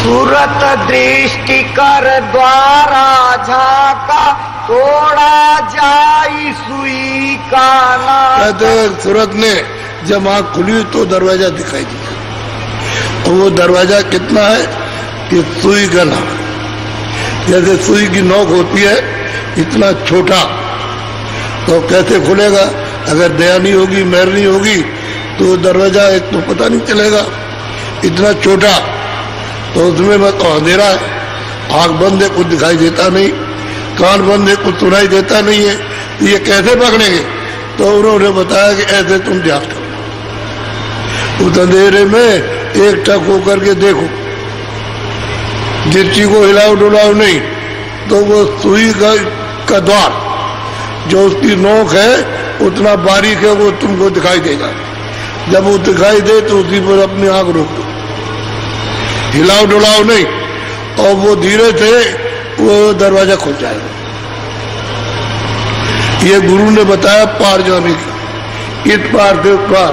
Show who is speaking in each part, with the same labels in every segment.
Speaker 1: सूरत दृष्टि कर द्वारा झाका, तोड़ा जाई सुई का ना।
Speaker 2: कहते सूरत ने जब आँख खुली तो दरवाजा दिखाई दिया, और वो दरवाजा कितना है कि सुई का ना, जैसे सुई की नोक होती है इतना छोटा, तो कैसे खुलेगा? अगर दया नहीं होगी, मेहर नहीं होगी तो दरवाजा एक तो पता नहीं चलेगा, इतना छोटा। तो उसमें बस अंधेरा है, आँख बंद है, कुछ दिखाई देता नहीं, कान बंद है, कुछ सुनाई देता नहीं है, तो ये कैसे पकड़ेंगे? तो उन्होंने बताया कि ऐसे तुम ध्यान करो, उस अंधेरे में एक टक होकर के देखो, दृष्टि को हिलाओ डुलाओ नहीं, तो वो सुई का द्वार जो उसकी नोक है उतना बारीक है, वो तुमको दिखाई देगा। जब वो दिखाई दे तो उसी पर अपनी आंख रोक दो, हिलाओ डुलाओ नहीं, और वो धीरे से वो दरवाजा खुल जाएगा। ये गुरु ने बताया पार जाने की, इस पार से उस पार,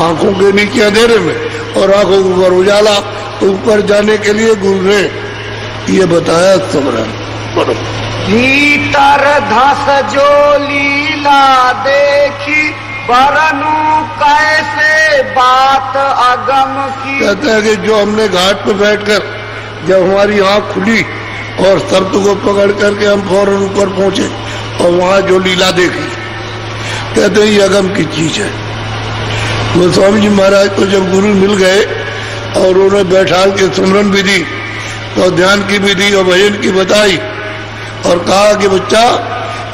Speaker 2: आंखों के नीचे अंधेरे में और आंखों के ऊपर उजाला, ऊपर जाने के लिए गुरु ने ये बताया समरण। बोलो।
Speaker 1: भीतर धस जो लीला देखी, बरनु कैसे बात अगम की।
Speaker 2: कहते हैं कि जो हमने घाट पर बैठकर जब हमारी आंख खुली और शब्द को पकड़ करके हम फौरन ऊपर पहुंचे और वहां जो लीला देखी, कहते हैं ये अगम की चीज है। गोस्वामी जी महाराज को जब गुरु मिल गए और उन्होंने बैठा के सुमरन भी दी, तो ध्यान की भी दी और भजन की बताई, और कहा कि बच्चा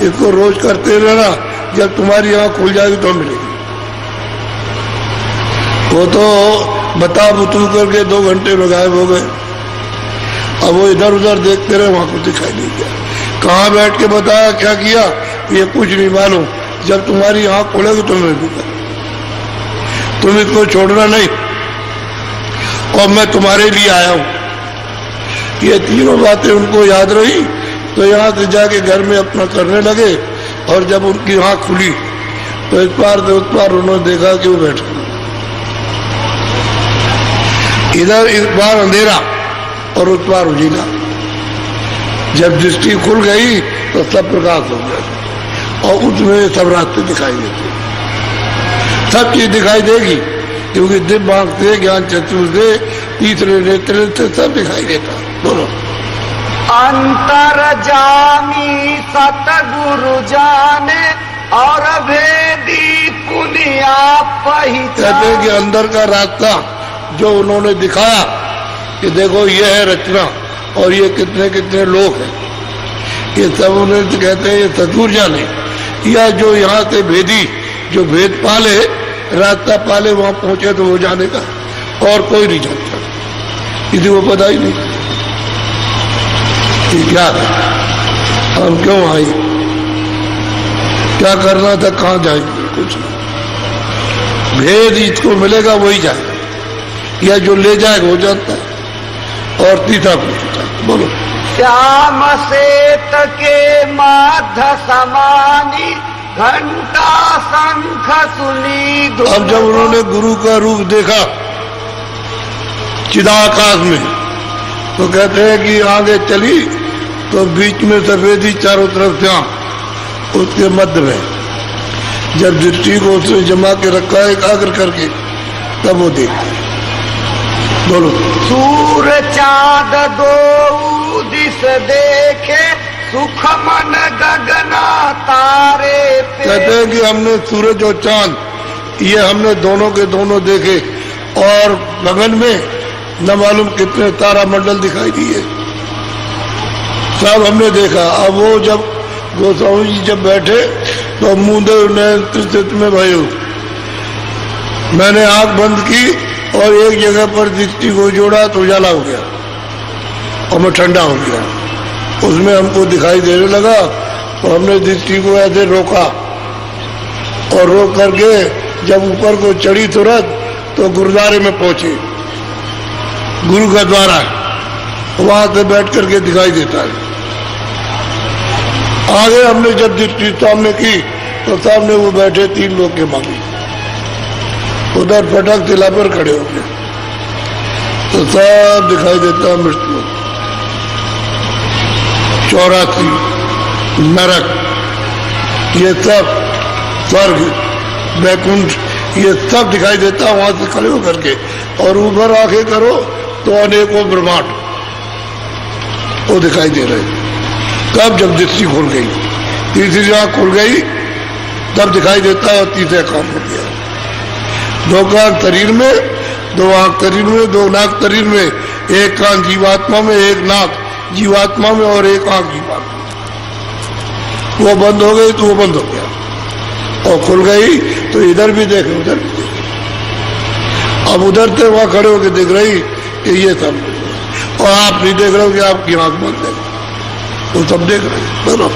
Speaker 2: इसको रोज करते रहना, जब तुम्हारी आंख खुल जाएगी तो मिलेगी। वो तो बता बुतू करके 2 घंटे में गायब हो गए। अब वो इधर उधर देखते रहे, वहां कुछ दिखाई नहीं दिया। कहाँ बैठ के बताया, क्या किया, ये कुछ नहीं मालूम। जब तुम्हारी आंख खुलेगी तो मिलेगी, तुम इसको छोड़ना नहीं, और मैं तुम्हारे लिए आया हूं। ये तीनों बातें उनको याद रही, तो यहाँ से जाके घर में अपना करने लगे, और जब उनकी आंख खुली तो इस पार से उस पार उन्होंने देखा कि वो बैठे, इधर इस बार अंधेरा और उस पार उजीला। जब दृष्टि खुल गई तो सब प्रकाश हो गया, और उसमें सब रास्ते दिखाई देते, सब चीज दिखाई देगी, क्योंकि दिव्य आंख से, ज्ञान चक्षु से, तीसरे नेत्र से सब दिखाई देता। बोलो।
Speaker 1: अंतर जामी सतगुरु जाने, और भेदी पुनिया
Speaker 2: कहते हैं
Speaker 1: पहचान।
Speaker 2: कि अंदर का रास्ता जो उन्होंने दिखाया कि देखो ये है रचना, और ये कितने कितने लोग हैं, ये सब उन्हें कहते हैं ये सतगुरु जाने, या जो यहाँ से भेदी, जो भेद पाले, रास्ता पाले, वहां पहुंचे तो वो जाने का, और कोई नहीं जानता, किसी को पता ही नहीं कि क्या है, हम क्यों आए, क्या करना था, कहाँ जाएंगे, कुछ नहीं। भेद इसको मिलेगा वही जाएगा, या जो ले जाएगा वो जानता है। और तीसरा पूछता, बोलो।
Speaker 1: श्याम सेत के माध्य समानी, घंटा शंख सुनी।
Speaker 2: अब जब उन्होंने गुरु का रूप देखा चिदाकाश में, तो कहते हैं कि आगे चली तो बीच में सफेदी चारों तरफ था, उसके मध्य में जब दृष्टि को उसने जमा के रखा है एकाग्र करके, तब वो देखते। बोलो।
Speaker 1: सूर चाँद दो दिस देखे, सुख मन गगना तारे पे।
Speaker 2: कहते हैं कि हमने सूरज और चांद ये हमने दोनों के दोनों देखे, और गगन में न मालूम कितने तारा मंडल दिखाई दिए, सब हमने देखा। अब वो जब गोस्वामी जी जब बैठे तो मुंदे नेत्र में भयो, मैंने आंख बंद की और एक जगह पर दृष्टि को जोड़ा तो उजाला हो गया और मैं ठंडा हो गया, उसमें हमको दिखाई देने लगा। तो हमने दृष्टि को ऐसे रोका, और रोक करके जब ऊपर को चढ़ी तुरंत तो गुरुद्वारे में पहुंचे, गुरु का द्वारा वहां से बैठ करके दिखाई देता है। आगे हमने जब दृष्टि सामने की तो सामने वो बैठे 3 लोग के मांगी, उधर फटक तिला पर खड़े हो गए। तो सब दिखाई देता मृत्यु, 84 नरक, ये सब स्वर्ग, वैकुंठ, ये सब दिखाई देता वहां से खड़े होकर के। और ऊपर आंखें करो तो अनेकों ब्रह्मांड वो दिखाई दे रहे। तब जब दृष्टि खुल गई, तीसरी आंख खुल गई, तब दिखाई देता है। और तीसरा काम हो गया, 2 कान शरीर में, 2 आंख शरीर में, 2 नाक शरीर में, 1 कान जीवात्मा में, 1 नाक जीवात्मा में और 1 आंख जीवात्मा में। वो बंद हो गई तो वो बंद हो गया, और खुल गई तो इधर भी देखे उधर भी देखे। अब उधर से वहां खड़े होकर देख रही कि ये सब, और आप नहीं देख रहे हो कि आपकी आंख बंद है, वो सब देख रहे। बोलो,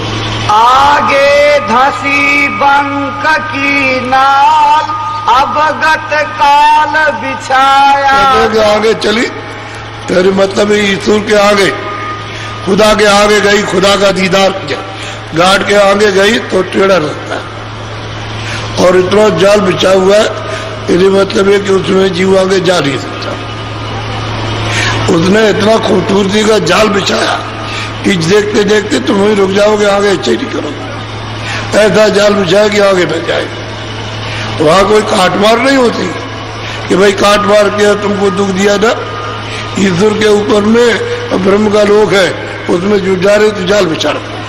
Speaker 1: आगे धसी बंक की नाल, अवगत काल बिछाया।
Speaker 2: आगे चली, तेरे मतलब ईश्वर के आगे, खुदा के आगे गई, खुदा का दीदार किया। घाट के आगे गई तो टेढ़ा रहता है, और इतना जाल बिछा हुआ है, इसलिए मतलब है कि उसमें जीव आगे जा नहीं सकता। उसने इतना खूबसूरती का जाल बिछाया कि देखते देखते तुम वहीं रुक जाओगे, आगे अच्छे नहीं करोगे। ऐसा जाल बिछाया कि आगे न जाए। वहां कोई काट मार नहीं होती कि भाई काट मार के तुमको दुख दिया ना। ईश्वर के ऊपर में ब्रह्म का लोक है, उसमें जुट जा रहे तो जाल बिछा रखा।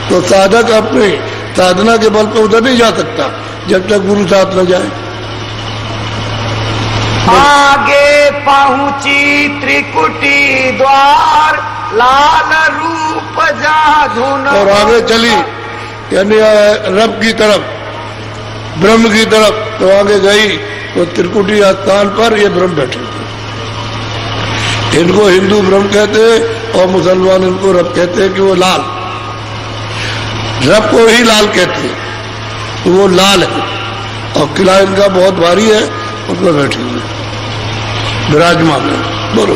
Speaker 2: तो साधक अपने साधना के बल पर उधर नहीं जा सकता जब तक गुरु साथ न जाए।
Speaker 1: आगे पहुंची त्रिकुटी द्वार, लाल रूप जाधुन।
Speaker 2: और आगे चली यानी रब की तरफ, ब्रह्म की तरफ। तो आगे गई तो त्रिकुटी स्थान पर ये ब्रह्म बैठे थे। इनको हिंदू ब्रह्म कहते हैं और मुसलमान इनको रब कहते हैं कि वो लाल, रब को ही लाल कहते हैं, तो वो लाल है। और किला इनका बहुत भारी है, उसमें बैठे हुए विराजमान है। बोलो,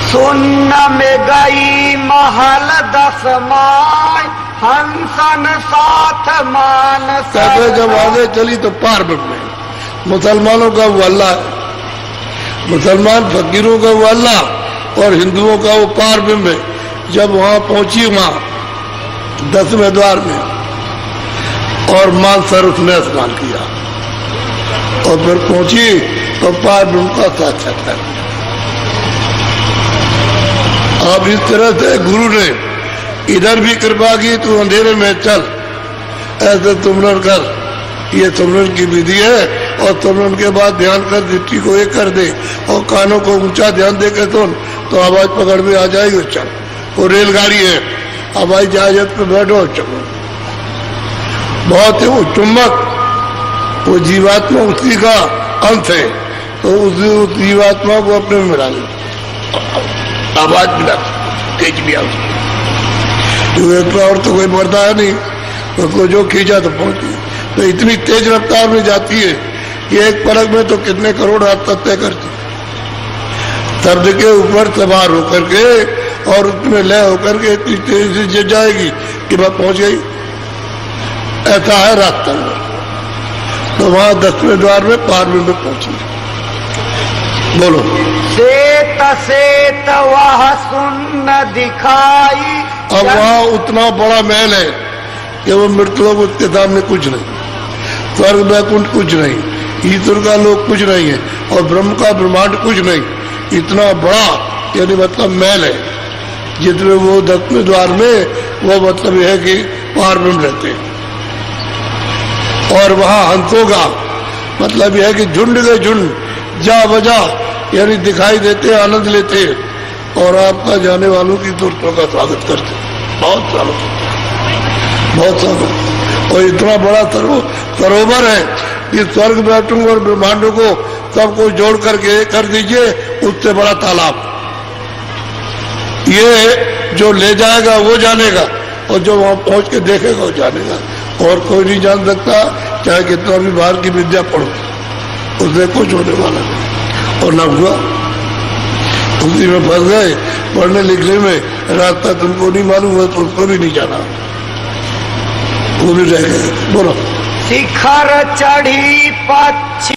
Speaker 1: सुन्न में गई महल 10 माय, हंसन साथ मान।
Speaker 2: कहते जब आगे चली तो पार ब्रह्म है। मुसलमानों का वो अल्लाह है, मुसलमान फकीरों का वो अल्लाह, और हिंदुओं का वो पार ब्रह्म है। जब वहां पहुंची मां 10वें द्वार में, और मां सर उसने स्नान किया, और फिर पहुंची तो पार ब्रह्म का साक्षात्कार। अब इस तरह से गुरु ने इधर भी कृपा की, तू अंधेरे में चल, ऐसे तुमरण कर, ये तुमरण की विधि है। और तुमरण के बाद ध्यान कर, दृष्टि को एक कर दे, और कानों को ऊंचा ध्यान दे के सुन, तो आवाज पकड़ में आ जाएगी। चल, वो रेलगाड़ी है, हवाई जहाज पे बैठो, चलो। बहुत है वो चुम्बक, वो जीवात्मा उसी का अंश है, तो उस जीवात्मा को अपने में मिला लो, आवाज मिला, तेज भी आओ। और तो कोई मरता है नहीं, उसको जो खींचा तो पहुंची। तो इतनी तेज रफ्तार में जाती है कि एक पलक में तो कितने करोड़ रास्ता तय करती। शब्द के ऊपर सवार होकर के और उसमें लय होकर के इतनी तेजी से जाएगी कि वह पहुंच गई। ऐसा है रास्ता। तो वहां 10वें द्वार में पारवी में पहुंची। बोलो,
Speaker 1: सेत सेत वह सुन्न दिखाई।
Speaker 2: अब वहां उतना बड़ा महल है कि वो मृतलोक उसके सामने कुछ नहीं, स्वर्ग वैकुंठ कुछ नहीं, ईश्वर का लोक कुछ नहीं है, और ब्रह्म का ब्रह्मांड कुछ नहीं। इतना बड़ा यानी मतलब महल है, जिसमें वो 10वें द्वार में वो मतलब यह है कि पार ब्रह्म रहते हैं। और वहां हंसों का मतलब यह है कि झुंड के झुंड जा बजा यानी दिखाई देते, आनंद लेते, और आपका जाने वालों की दूरतों का स्वागत करते। बहुत स्वागत, बहुत स्वागत। और इतना बड़ा सरोवर है कि स्वर्ग वैकुंठ और ब्रह्मांडों को सबको जोड़ करके कर दीजिए, उससे बड़ा तालाब। ये जो ले जाएगा वो जानेगा, और जो वहां पहुंच के देखेगा वो जानेगा। और कोई नहीं जान सकता, चाहे कितना भी बाहर की विद्या पढ़ो, उससे कुछ होने वाला नहीं। और न हुआ, उसी में फंस गए। पढ़ने लिखने में रास्ता तुमको नहीं मालूम है तो उसको भी नहीं जाना, वो भी रह गए। बोलो,
Speaker 1: शिखर चढ़ी पक्षी